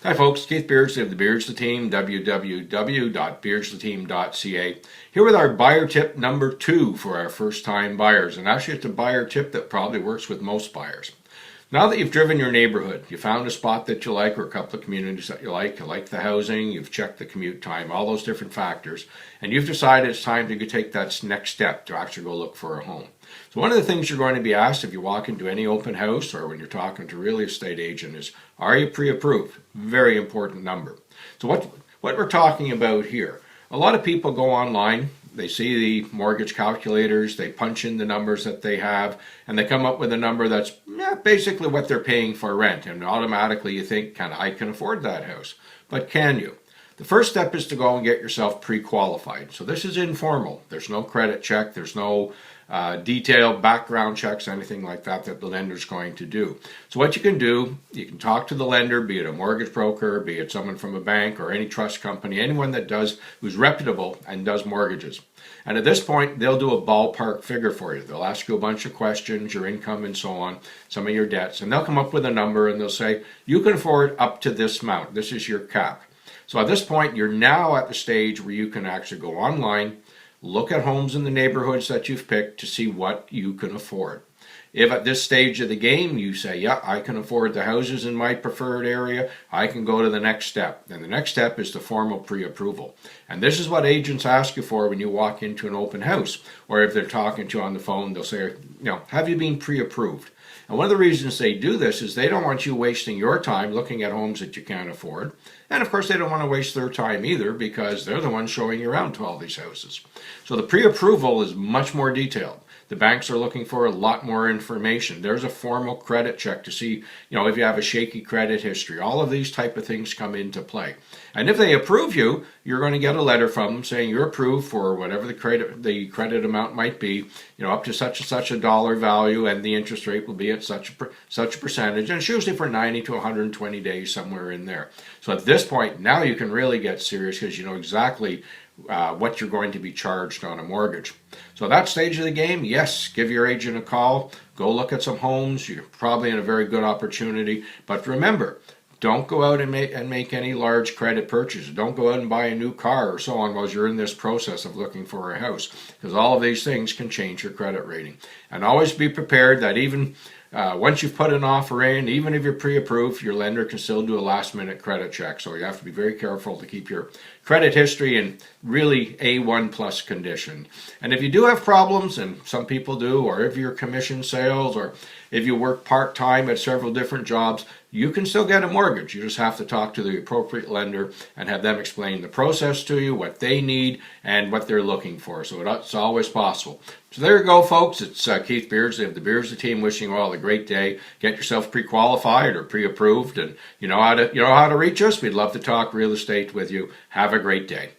Hi folks, Keith Beardsley of the Beardsley team, www.beardsleyteam.ca. Here with our buyer tip number 2 for our first time buyers. And actually it's a buyer tip that probably works with most buyers. Now that you've driven your neighborhood, you found a spot that you like or a couple of communities that you like the housing, you've checked the commute time, all those different factors, and you've decided it's time to take that next step to actually go look for a home. So one of the things you're going to be asked if you walk into any open house or when you're talking to a real estate agent is, are you pre-approved? Very important number. So what we're talking about here, a lot of people go online, they see the mortgage calculators, they punch in the numbers that they have, and they come up with a number that's basically what they're paying for rent. And automatically you think, I can afford that house. But can you? The first step is to go and get yourself pre-qualified. So this is informal. There's no credit check. There's no detailed background checks, anything like that the lender's going to do. So what you can do, you can talk to the lender, be it a mortgage broker, be it someone from a bank or any trust company, anyone that who's reputable and does mortgages. And at this point, they'll do a ballpark figure for you. They'll ask you a bunch of questions, your income and so on, some of your debts, and they'll come up with a number and they'll say, you can afford up to this amount. This is your cap. So at this point, you're now at the stage where you can actually go online, look at homes in the neighborhoods that you've picked to see what you can afford. If at this stage of the game you say, yeah, I can afford the houses in my preferred area, I can go to the next step. And the next step is the formal pre-approval. And this is what agents ask you for when you walk into an open house. Or if they're talking to you on the phone, they'll say, have you been pre-approved? And one of the reasons they do this is they don't want you wasting your time looking at homes that you can't afford. And of course they don't want to waste their time either because they're the ones showing you around to all these houses. So the pre-approval is much more detailed. The banks are looking for a lot more information. There's a formal credit check to see, if you have a shaky credit history. All of these type of things come into play. And if they approve you, you're going to get a letter from them saying you're approved for whatever the credit amount might be, up to such and such a dollar value, and the interest rate will be at such a percentage. And it's usually for 90 to 120 days, somewhere in there. So at this point, now you can really get serious because you know exactly what you're going to be charged on a mortgage. So that stage of the game, yes, give your agent a call, go look at some homes. You're probably in a very good opportunity. But remember, don't go out and make any large credit purchases. Don't go out and buy a new car or so on while you're in this process of looking for a house, because all of these things can change your credit rating. And always be prepared that even once you've put an offer in, even if you're pre-approved, your lender can still do a last-minute credit check. So you have to be very careful to keep your credit history in really A1 plus condition. And if you do have problems, and some people do, or if you're commission sales, or if you work part-time at several different jobs, you can still get a mortgage. You just have to talk to the appropriate lender and have them explain the process to you, what they need, and what they're looking for. So it's always possible. So there you go, folks. It's Keith Beardsley of the Beardsley team wishing you all a great day. Get yourself pre-qualified or pre-approved, and you know how to reach us. We'd love to talk real estate with you. Have a great day.